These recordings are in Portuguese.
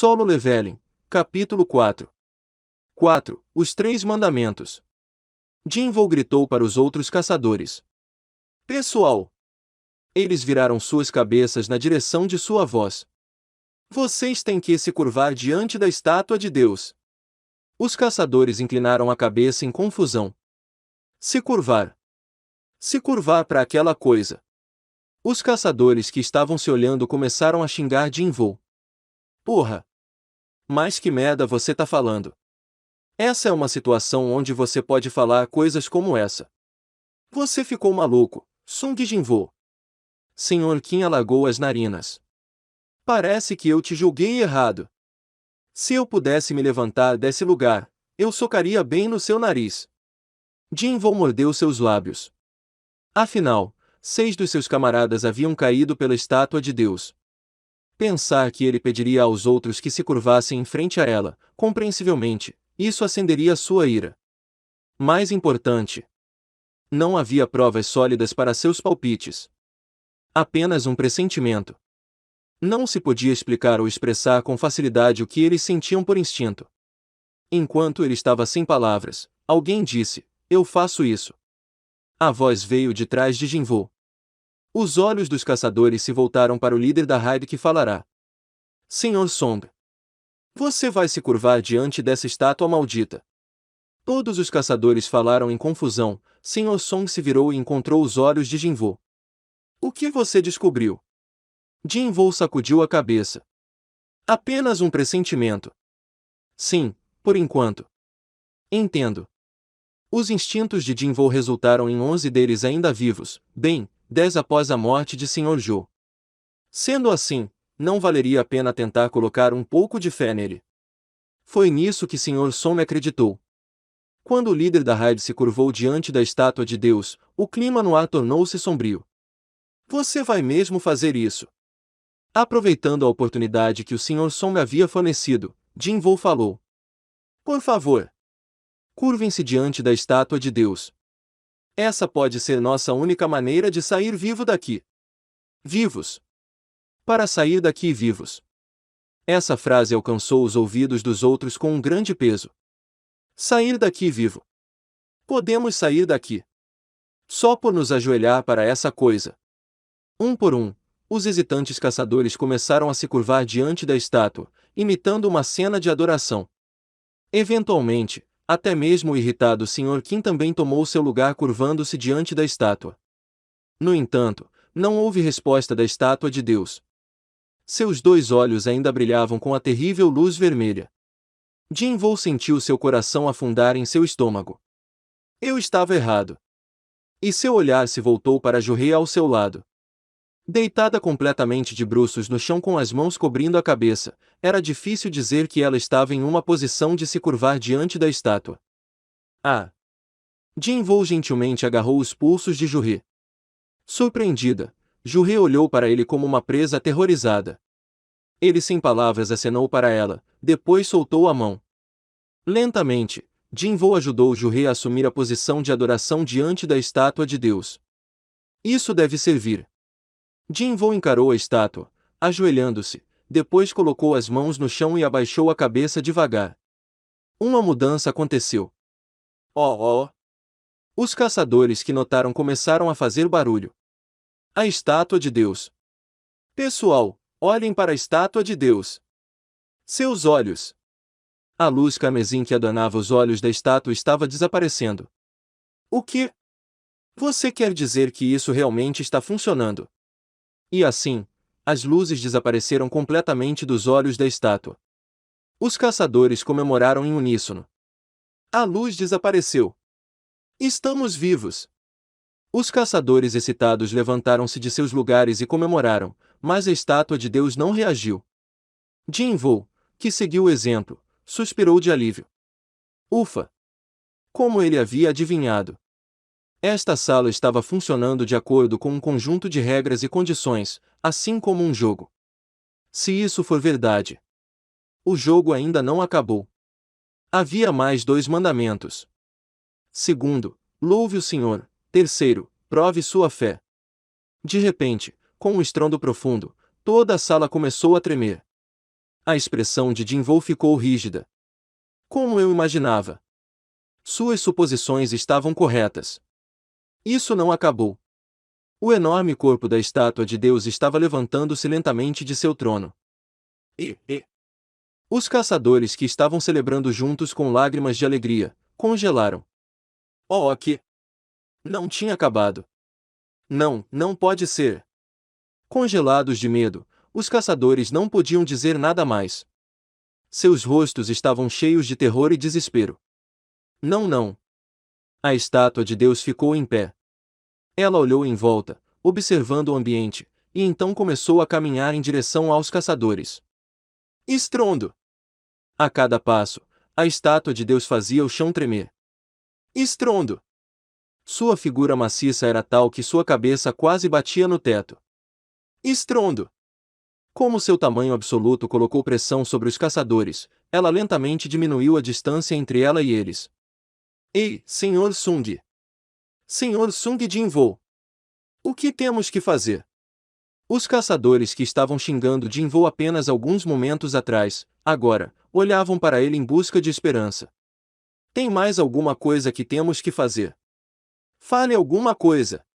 Solo Leveling, capítulo 4. 4. Os Três Mandamentos. Jinvoo gritou para os outros caçadores. Pessoal! Eles viraram suas cabeças na direção de sua voz. Vocês têm que se curvar diante da estátua de Deus. Os caçadores inclinaram a cabeça em confusão. Se curvar. Se curvar para aquela coisa. Os caçadores que estavam se olhando começaram a xingar Jinvoo. Porra! Mas que merda você tá falando? Essa é uma situação onde você pode falar coisas como essa. Você ficou maluco, Sung Jinvoo. Senhor Qin alagou as narinas. Parece que eu te julguei errado. Se eu pudesse me levantar desse lugar, eu socaria bem no seu nariz. Jinvoo mordeu seus lábios. Afinal, 6 dos seus camaradas haviam caído pela estátua de Deus. Pensar que ele pediria aos outros que se curvassem em frente a ela, compreensivelmente, isso acenderia sua ira. Mais importante, não havia provas sólidas para seus palpites. Apenas um pressentimento. Não se podia explicar ou expressar com facilidade o que eles sentiam por instinto. Enquanto ele estava sem palavras, alguém disse, eu faço isso. A voz veio de trás de Jinvoo. Os olhos dos caçadores se voltaram para o líder da raid que falará. Senhor Song. Você vai se curvar diante dessa estátua maldita. Todos os caçadores falaram em confusão. Senhor Song se virou e encontrou os olhos de Jinvoo. O que você descobriu? Jinvoo sacudiu a cabeça. Apenas um pressentimento. Sim, por enquanto. Entendo. Os instintos de Jinvoo resultaram em 11 deles ainda vivos, bem, 10 após a morte de Sr. Zhou. Sendo assim, não valeria a pena tentar colocar um pouco de fé nele. Foi nisso que Sr. Song acreditou. Quando o líder da raid se curvou diante da estátua de Deus, o clima no ar tornou-se sombrio. Você vai mesmo fazer isso? Aproveitando a oportunidade que o Sr. Song havia fornecido, Jinvoo falou. Por favor. Curvem-se diante da estátua de Deus. Essa pode ser nossa única maneira de sair vivo daqui. Vivos. Para sair daqui vivos. Essa frase alcançou os ouvidos dos outros com um grande peso. Sair daqui vivo. Podemos sair daqui. Só por nos ajoelhar para essa coisa. Um por um, os hesitantes caçadores começaram a se curvar diante da estátua, imitando uma cena de adoração. Eventualmente, até mesmo o irritado Sr. Qin também tomou seu lugar curvando-se diante da estátua. No entanto, não houve resposta da estátua de Deus. Seus 2 olhos ainda brilhavam com a terrível luz vermelha. Jinvoo sentiu seu coração afundar em seu estômago. Eu estava errado. E seu olhar se voltou para Juhei ao seu lado. Deitada completamente de bruços no chão com as mãos cobrindo a cabeça, era difícil dizer que ela estava em uma posição de se curvar diante da estátua. Ah! Jinvoo gentilmente agarrou os pulsos de Juhei. Surpreendida, Juhei olhou para ele como uma presa aterrorizada. Ele sem palavras acenou para ela, depois soltou a mão. Lentamente, Jinvoo ajudou Juhei a assumir a posição de adoração diante da estátua de Deus. Isso deve servir. Jinvoo encarou a estátua, ajoelhando-se, depois colocou as mãos no chão e abaixou a cabeça devagar. Uma mudança aconteceu. Oh! Os caçadores que notaram começaram a fazer barulho. A estátua de Deus. Pessoal, olhem para a estátua de Deus. Seus olhos. A luz carmesim que adornava os olhos da estátua estava desaparecendo. O que? Você quer dizer que isso realmente está funcionando? E assim, as luzes desapareceram completamente dos olhos da estátua. Os caçadores comemoraram em uníssono. A luz desapareceu. Estamos vivos. Os caçadores excitados levantaram-se de seus lugares e comemoraram, mas a estátua de Deus não reagiu. Jinvoo, que seguiu o exemplo, suspirou de alívio. Ufa! Como ele havia adivinhado. Esta sala estava funcionando de acordo com um conjunto de regras e condições, assim como um jogo. Se isso for verdade, o jogo ainda não acabou. Havia mais 2 mandamentos. Segundo, louve o Senhor. Terceiro, prove sua fé. De repente, com um estrondo profundo, toda a sala começou a tremer. A expressão de Jinvoo ficou rígida. Como eu imaginava. Suas suposições estavam corretas. Isso não acabou. O enorme corpo da estátua de Deus estava levantando-se lentamente de seu trono. E os caçadores que estavam celebrando juntos com lágrimas de alegria, congelaram. Oh, que não tinha acabado. Não, não pode ser. Congelados de medo, os caçadores não podiam dizer nada mais. Seus rostos estavam cheios de terror e desespero. Não, não. A estátua de Deus ficou em pé. Ela olhou em volta, observando o ambiente, e então começou a caminhar em direção aos caçadores. Estrondo! A cada passo, a estátua de Deus fazia o chão tremer. Estrondo! Sua figura maciça era tal que sua cabeça quase batia no teto. Estrondo! Como seu tamanho absoluto colocou pressão sobre os caçadores, ela lentamente diminuiu a distância entre ela e eles. Ei, Sr. Sung! Sr. Sung Jinvoo! O que temos que fazer? Os caçadores que estavam xingando Jinvoo apenas alguns momentos atrás, agora, olhavam para ele em busca de esperança. Tem mais alguma coisa que temos que fazer? Fale alguma coisa!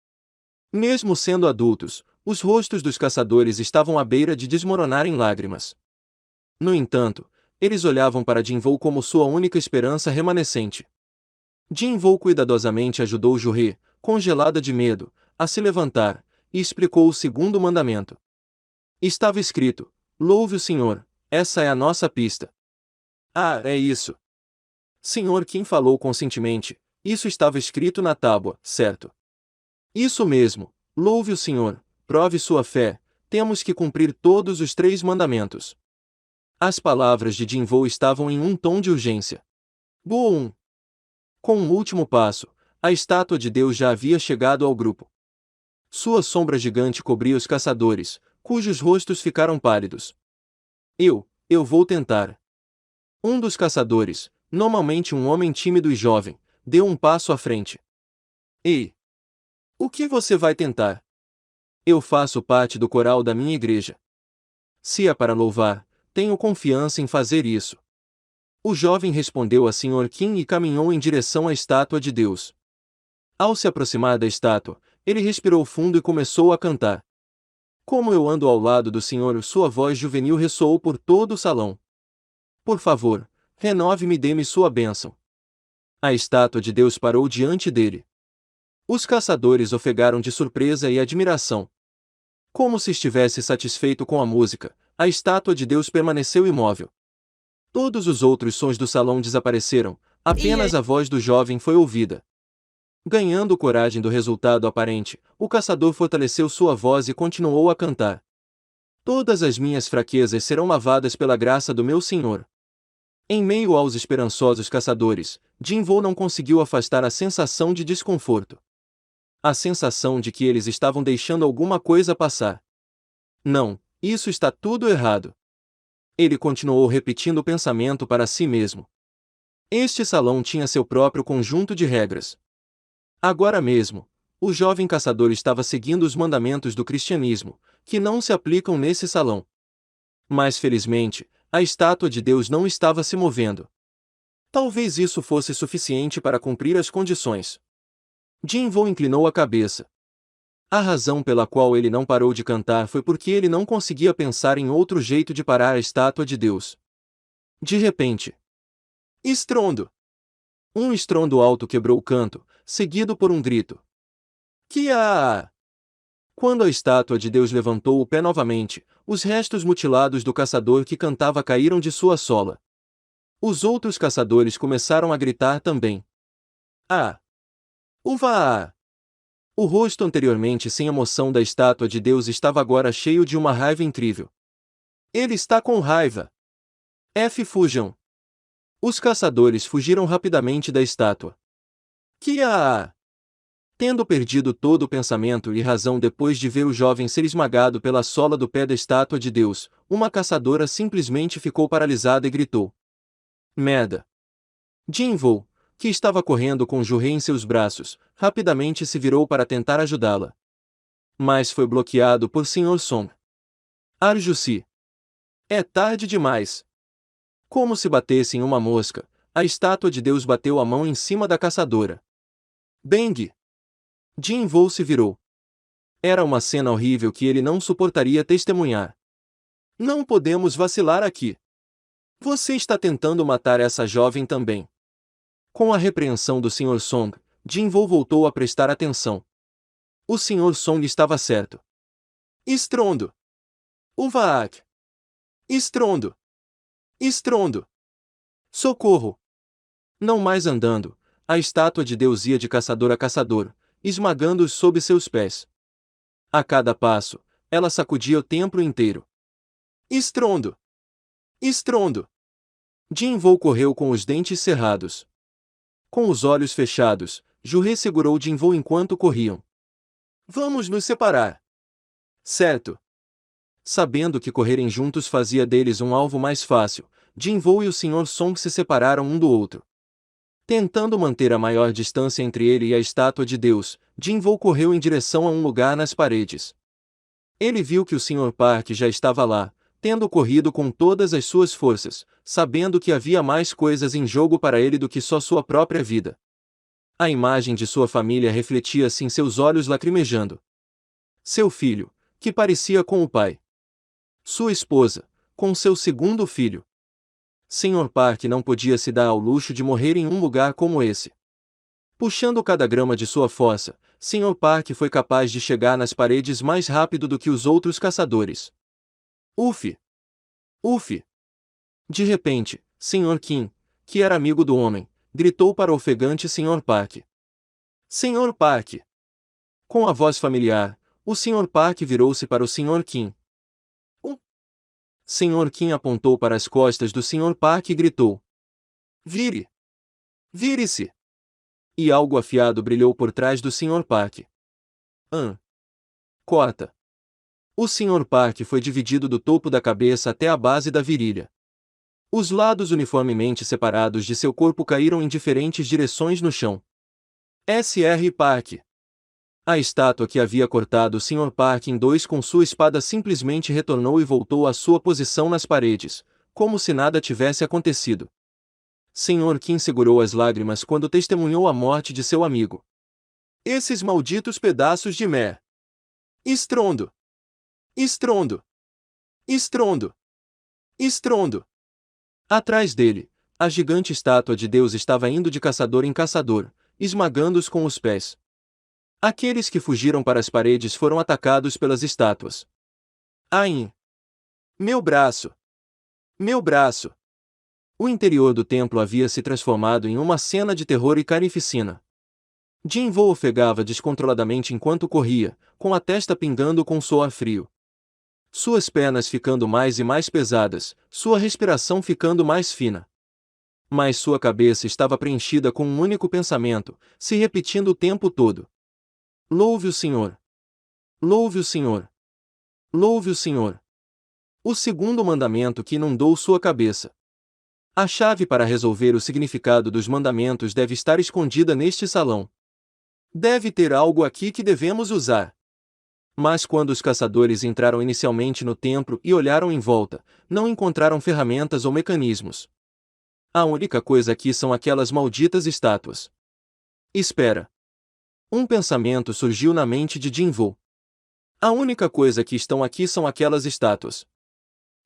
Mesmo sendo adultos, os rostos dos caçadores estavam à beira de desmoronar em lágrimas. No entanto, eles olhavam para Jinvoo como sua única esperança remanescente. Jinvoo cuidadosamente ajudou Jurê, congelada de medo, a se levantar, e explicou o segundo mandamento. Estava escrito: louve o Senhor, essa é a nossa pista. Ah, é isso. Sr. Kim falou conscientemente, isso estava escrito na tábua, certo? Isso mesmo, louve o Senhor, prove sua fé, temos que cumprir todos os 3 mandamentos. As palavras de Jinvoo estavam em um tom de urgência. Boom! Com o último passo, a estátua de Deus já havia chegado ao grupo. Sua sombra gigante cobria os caçadores, cujos rostos ficaram pálidos. Eu vou tentar. Um dos caçadores, normalmente um homem tímido e jovem, deu um passo à frente. Ei! O que você vai tentar? Eu faço parte do coral da minha igreja. Se é para louvar, tenho confiança em fazer isso. O jovem respondeu a Sr. Kim e caminhou em direção à estátua de Deus. Ao se aproximar da estátua, ele respirou fundo e começou a cantar. Como eu ando ao lado do Senhor, sua voz juvenil ressoou por todo o salão. Por favor, renove-me e dê-me sua bênção. A estátua de Deus parou diante dele. Os caçadores ofegaram de surpresa e admiração. Como se estivesse satisfeito com a música, a estátua de Deus permaneceu imóvel. Todos os outros sons do salão desapareceram, apenas a voz do jovem foi ouvida. Ganhando coragem do resultado aparente, o caçador fortaleceu sua voz e continuou a cantar. Todas as minhas fraquezas serão lavadas pela graça do meu Senhor. Em meio aos esperançosos caçadores, Jinvoo não conseguiu afastar a sensação de desconforto. A sensação de que eles estavam deixando alguma coisa passar. Não, isso está tudo errado. Ele continuou repetindo o pensamento para si mesmo. Este salão tinha seu próprio conjunto de regras. Agora mesmo, o jovem caçador estava seguindo os mandamentos do cristianismo, que não se aplicam nesse salão. Mas felizmente, a estátua de Deus não estava se movendo. Talvez isso fosse suficiente para cumprir as condições. Jinvoo inclinou a cabeça. A razão pela qual ele não parou de cantar foi porque ele não conseguia pensar em outro jeito de parar a estátua de Deus. De repente, estrondo! Um estrondo alto quebrou o canto, seguido por um grito. Kia! Quando a estátua de Deus levantou o pé novamente, os restos mutilados do caçador que cantava caíram de sua sola. Os outros caçadores começaram a gritar também. Ah! Uva! O rosto anteriormente sem emoção da estátua de Deus estava agora cheio de uma raiva incrível. Ele está com raiva! Fujam! Os caçadores fugiram rapidamente da estátua. Kia! Tendo perdido todo o pensamento e razão depois de ver o jovem ser esmagado pela sola do pé da estátua de Deus, uma caçadora simplesmente ficou paralisada e gritou. Merda! Jinvoo, que estava correndo com Jurê em seus braços, rapidamente se virou para tentar ajudá-la. Mas foi bloqueado por Sr. Song. Arjusi! É tarde demais. Como se batesse em uma mosca, a estátua de Deus bateu a mão em cima da caçadora. Bang! Jin-Woo se virou. Era uma cena horrível que ele não suportaria testemunhar. Não podemos vacilar aqui. Você está tentando matar essa jovem também. Com a repreensão do Sr. Song, Jin-Woo voltou a prestar atenção. O Sr. Song estava certo. Estrondo! Uvaak! Estrondo! Estrondo! Socorro! Não mais andando, a estátua de Deus ia de caçador a caçador, esmagando-os sob seus pés. A cada passo, ela sacudia o templo inteiro. Estrondo! Estrondo! Jin-Woo correu com os dentes cerrados. Com os olhos fechados, Ju-He segurou Jin-Woo enquanto corriam. Vamos nos separar. Certo. Sabendo que correrem juntos fazia deles um alvo mais fácil, Jin-Woo e o Sr. Song se separaram um do outro. Tentando manter a maior distância entre ele e a estátua de Deus, Jin-Woo correu em direção a um lugar nas paredes. Ele viu que o Sr. Park já estava lá, tendo corrido com todas as suas forças, sabendo que havia mais coisas em jogo para ele do que só sua própria vida. A imagem de sua família refletia-se em seus olhos lacrimejando. Seu filho, que parecia com o pai. Sua esposa, com seu segundo filho. Sr. Park não podia se dar ao luxo de morrer em um lugar como esse. Puxando cada grama de sua fossa, Sr. Park foi capaz de chegar nas paredes mais rápido do que os outros caçadores. Uf! Uf! De repente, Sr. Kim, que era amigo do homem, gritou para o ofegante Sr. Park. Sr. Park! Com a voz familiar, o Sr. Park virou-se para o Sr. Kim. Sr. Kim apontou para as costas do Sr. Park e gritou. Vire! Vire-se! E algo afiado brilhou por trás do Sr. Park. Corta! O Sr. Park foi dividido do topo da cabeça até a base da virilha. Os lados uniformemente separados de seu corpo caíram em diferentes direções no chão. Sr. Park! A estátua que havia cortado o Sr. Park em dois com sua espada simplesmente retornou e voltou à sua posição nas paredes, como se nada tivesse acontecido. Sr. Kim segurou as lágrimas quando testemunhou a morte de seu amigo. Esses malditos pedaços de mer! Estrondo! Estrondo! Estrondo! Estrondo! Atrás dele, a gigante estátua de Deus estava indo de caçador em caçador, esmagando-os com os pés. Aqueles que fugiram para as paredes foram atacados pelas estátuas. Ain! Meu braço! Meu braço! O interior do templo havia se transformado em uma cena de terror e carnificina. Jin-Woo ofegava descontroladamente enquanto corria, com a testa pingando com suor frio. Suas pernas ficando mais e mais pesadas, sua respiração ficando mais fina. Mas sua cabeça estava preenchida com um único pensamento, se repetindo o tempo todo. Louve o Senhor! Louve o Senhor! Louve o Senhor! O segundo mandamento que inundou sua cabeça. A chave para resolver o significado dos mandamentos deve estar escondida neste salão. Deve ter algo aqui que devemos usar. Mas quando os caçadores entraram inicialmente no templo e olharam em volta, não encontraram ferramentas ou mecanismos. A única coisa aqui são aquelas malditas estátuas. Espera. Um pensamento surgiu na mente de Jin-Woo. A única coisa que estão aqui são aquelas estátuas.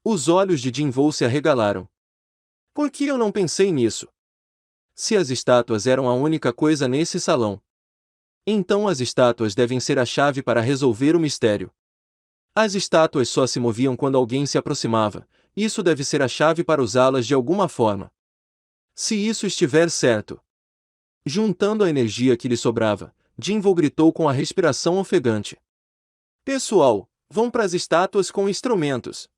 Os olhos de Jin-Woo se arregalaram. Por que eu não pensei nisso? Se as estátuas eram a única coisa nesse salão, então as estátuas devem ser a chave para resolver o mistério. As estátuas só se moviam quando alguém se aproximava, isso deve ser a chave para usá-las de alguma forma. Se isso estiver certo. Juntando a energia que lhe sobrava, Jin-Woo gritou com a respiração ofegante. Pessoal, vão para as estátuas com instrumentos.